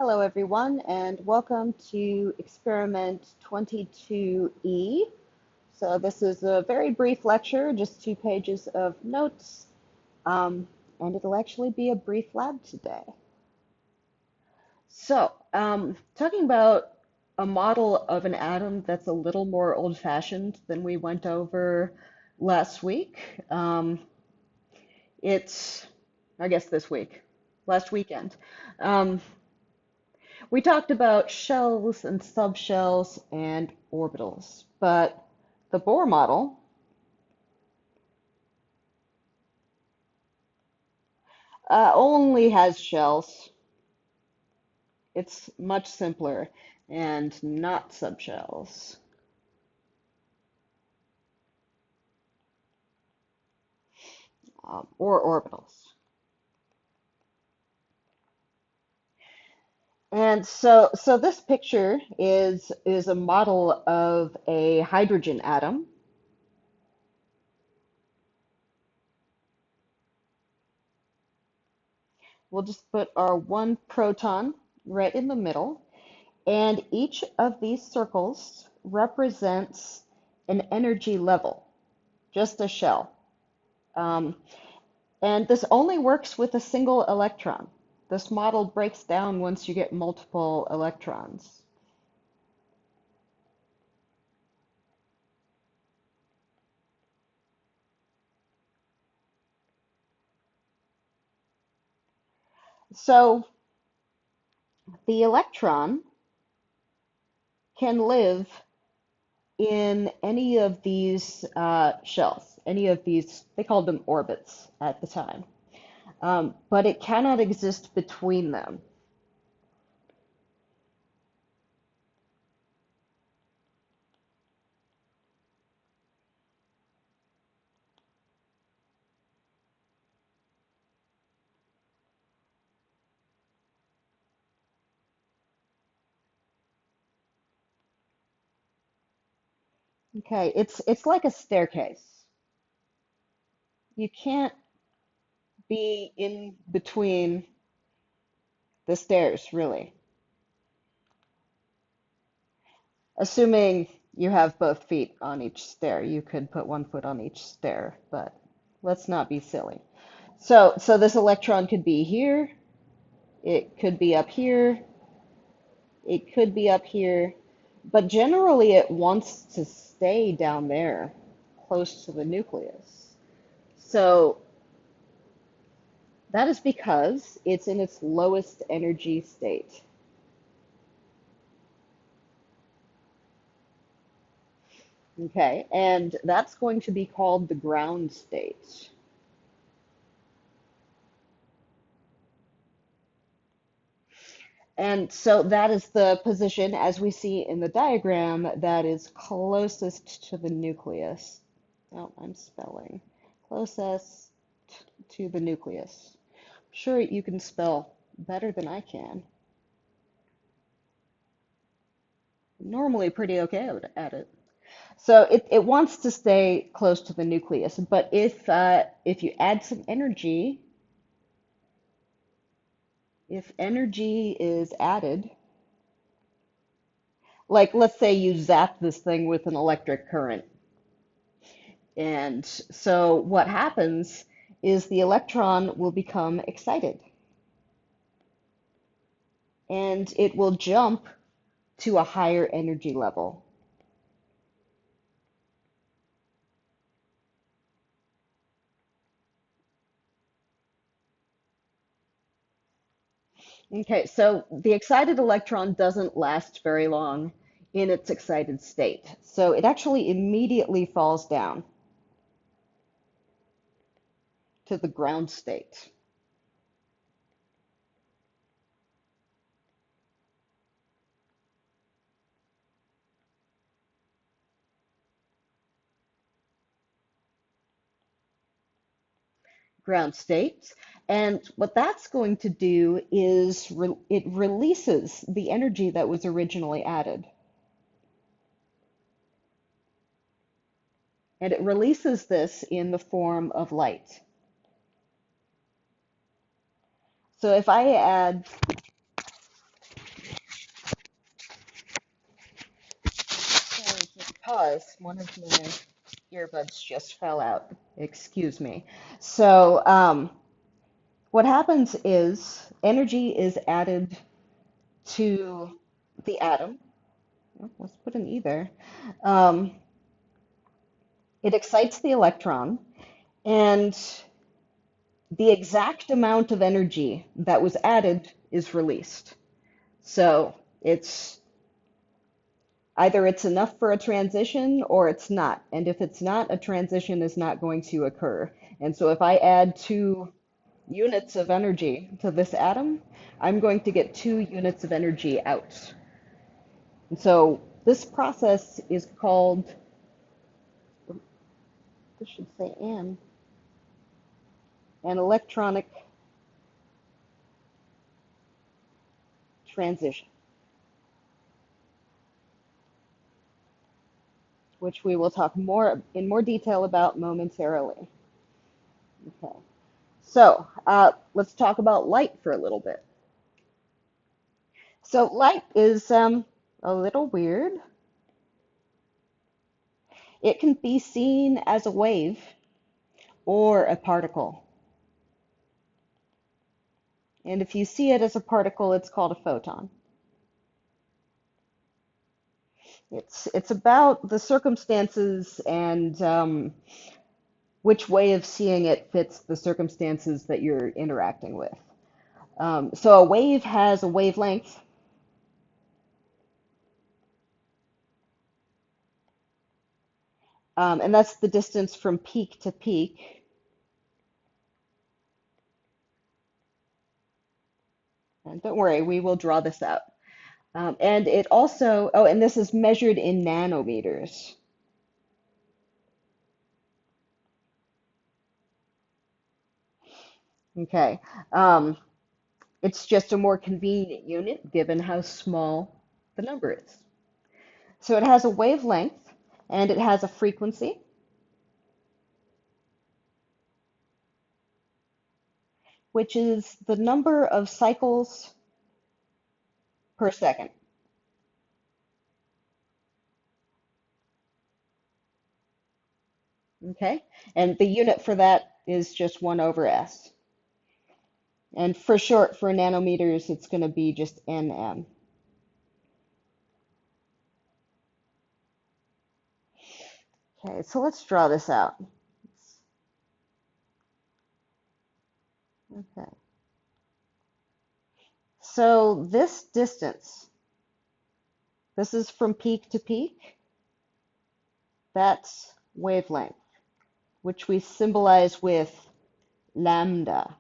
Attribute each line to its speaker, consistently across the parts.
Speaker 1: Hello, everyone, and welcome to experiment 22E. So this is a very brief lecture, just 2 pages of notes, and it'll actually be a brief lab today. So, talking about a model of an atom that's a little more old-fashioned than we went over last week. It's, I guess, this week, last weekend. Um, We talked about shells and subshells and orbitals, but the Bohr model only has shells. It's much simpler and not subshells or orbitals. And so this picture is a model of a hydrogen atom. We'll just put our one proton right in the middle. And each of these circles represents an energy level, just a shell. Um, and this only works with a single electron. This model breaks down once you get multiple electrons. So the electron can live in any of these shells, any of these, they called them orbits at the time. But it cannot exist between them. Okay, it's like a staircase. You can't be in between the stairs, really. Assuming you have both feet on each stair, you could put one foot on each stair, but let's not be silly. So this electron could be here, it could be up here, it could be up here, but generally it wants to stay down there, close to the nucleus. So that is because it's in its lowest energy state. Okay, and that's going to be called the ground state. And so that is the position, as we see in the diagram, that is closest to the nucleus. Oh, I'm spelling. Closest to the nucleus. I'm sure you can spell better than I can. Normally pretty okay at it. So it wants to stay close to the nucleus, but if you add some energy, if energy is added, like let's say you zap this thing with an electric current, and so what happens is the electron will become excited, and it will jump to a higher energy level. Okay, so the excited electron doesn't last very long in its excited state. So it actually immediately falls down to the ground state. Ground state. And what that's going to do is it releases the energy that was originally added. And it releases this in the form of light. So if I add pause. One of my earbuds just fell out. Excuse me. So, what happens is energy is added to the atom. Oh, let's put an E there. Um, it excites the electron, and the exact amount of energy that was added is released. So it's either it's enough for a transition or it's not. And if it's not, a transition is not going to occur. And so if I add 2 units of energy to this atom, I'm going to get 2 units of energy out. And so this process is called, this should say an electronic transition, which we will talk more in more detail about momentarily. Okay. So let's talk about light for a little bit. So light is a little weird. It can be seen as a wave or a particle. And if you see it as a particle, it's called a photon. It's about the circumstances and which way of seeing it fits the circumstances that you're interacting with. So a wave has a wavelength, and that's the distance from peak to peak. And don't worry, we will draw this out. And it also, oh, and this is measured in nanometers. Okay. Um, it's just a more convenient unit given how small the number is. So it has a wavelength and it has a frequency, which is the number of cycles per second. Okay. And the unit for that is just 1 over S. And for short, for nanometers, it's going to be just nm. Okay, so let's draw this out. Okay. So this distance, this is from peak to peak, that's wavelength, which we symbolize with lambda.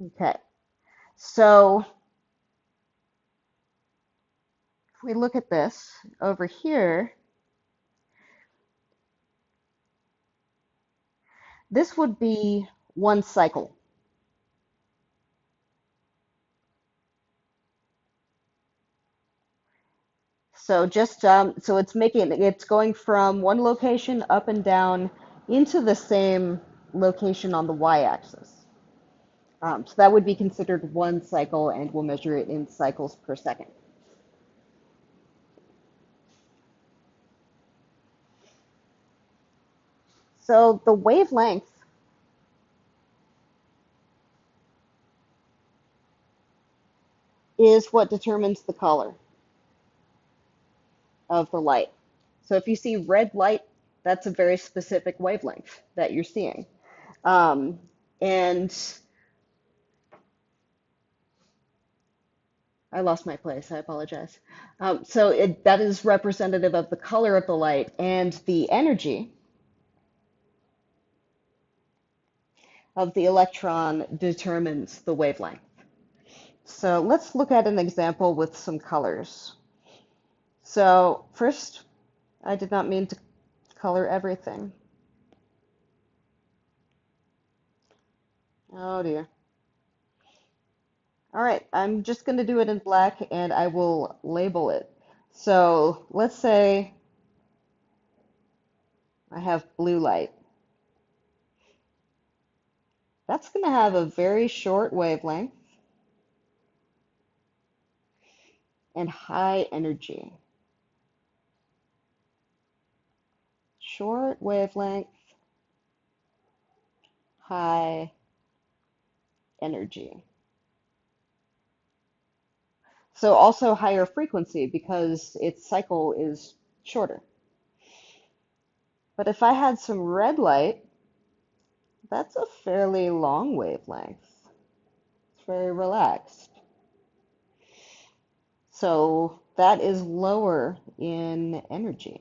Speaker 1: Okay, so if we look at this over here, this would be 1 cycle. So just so it's going from one location up and down into the same location on the y-axis. So that would be considered 1 cycle, and we'll measure it in cycles per second. So the wavelength is what determines the color of the light. So if you see red light, that's a very specific wavelength that you're seeing. Um, and I lost my place, I apologize. That is representative of the color of the light, and the energy of the electron determines the wavelength. So let's look at an example with some colors. So first, I did not mean to color everything. Oh dear. All right, I'm just going to do it in black and I will label it. So let's say I have blue light. That's going to have a very short wavelength and high energy. Short wavelength, high energy. So also higher frequency because its cycle is shorter. But if I had some red light, that's a fairly long wavelength. It's very relaxed. So that is lower in energy.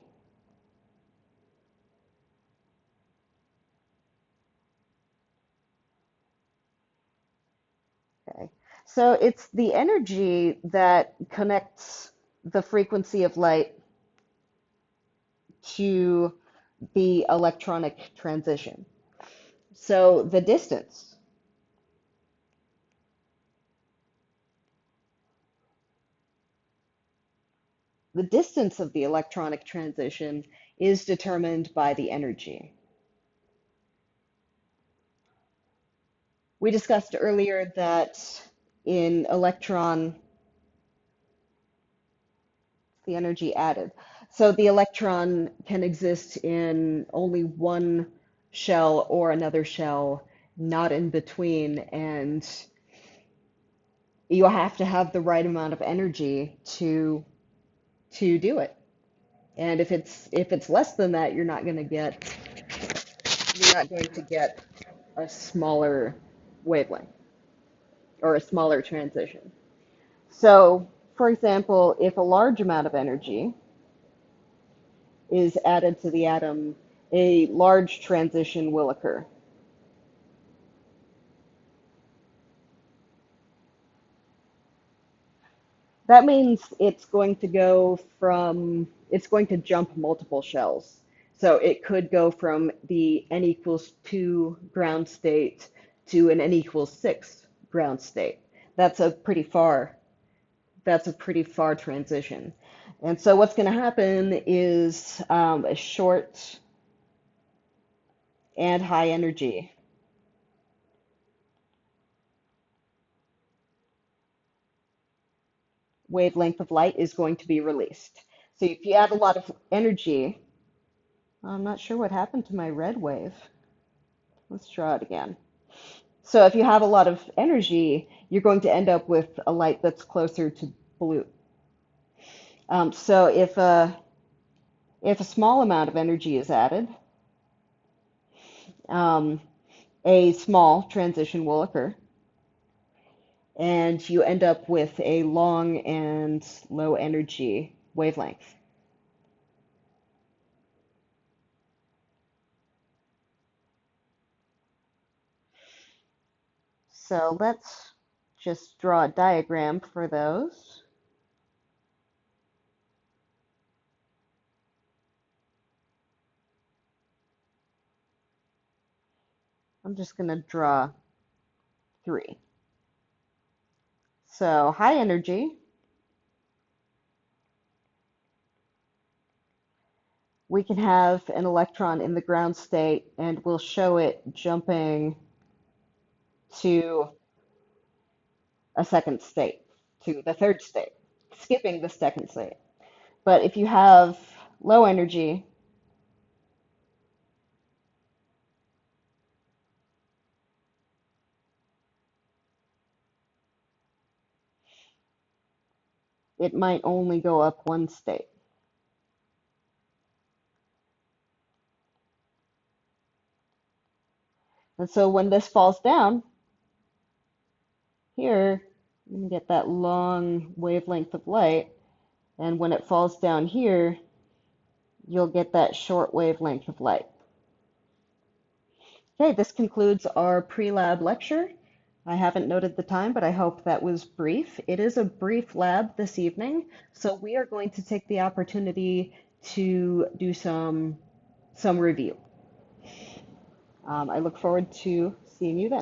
Speaker 1: Okay. So it's the energy that connects the frequency of light to the electronic transition. So the distance of the electronic transition is determined by the energy. We discussed earlier that in electron, the energy added. So the electron can exist in only one shell or another shell, not in between, and you have to have the right amount of energy to do it. And if it's less than that, you're not going to get a smaller wavelength or a smaller transition. So, for example, if a large amount of energy is added to the atom, a large transition will occur. That means it's going to jump multiple shells. So it could go from the n equals 2 ground state to an n equals 6 ground state. That's a pretty far, that's a pretty far transition. And so what's going to happen is a short and high energy wavelength of light is going to be released. So if you add a lot of energy, I'm not sure what happened to my red wave. Let's draw it again. So if you have a lot of energy, you're going to end up with a light that's closer to blue. So if a small amount of energy is added, um, a small transition will occur, and you end up with a long and low energy wavelength. So let's just draw a diagram for those. I'm just going to draw three. So high energy, we can have an electron in the ground state and we'll show it jumping to a second state, to the third state, skipping the second state. But if you have low energy, it might only go up one state. And so when this falls down, here, you can get that long wavelength of light. And when it falls down here, you'll get that short wavelength of light. Okay, this concludes our pre-lab lecture. I haven't noted the time, but I hope that was brief. It is a brief lab this evening, so we are going to take the opportunity to do some review. I look forward to seeing you then.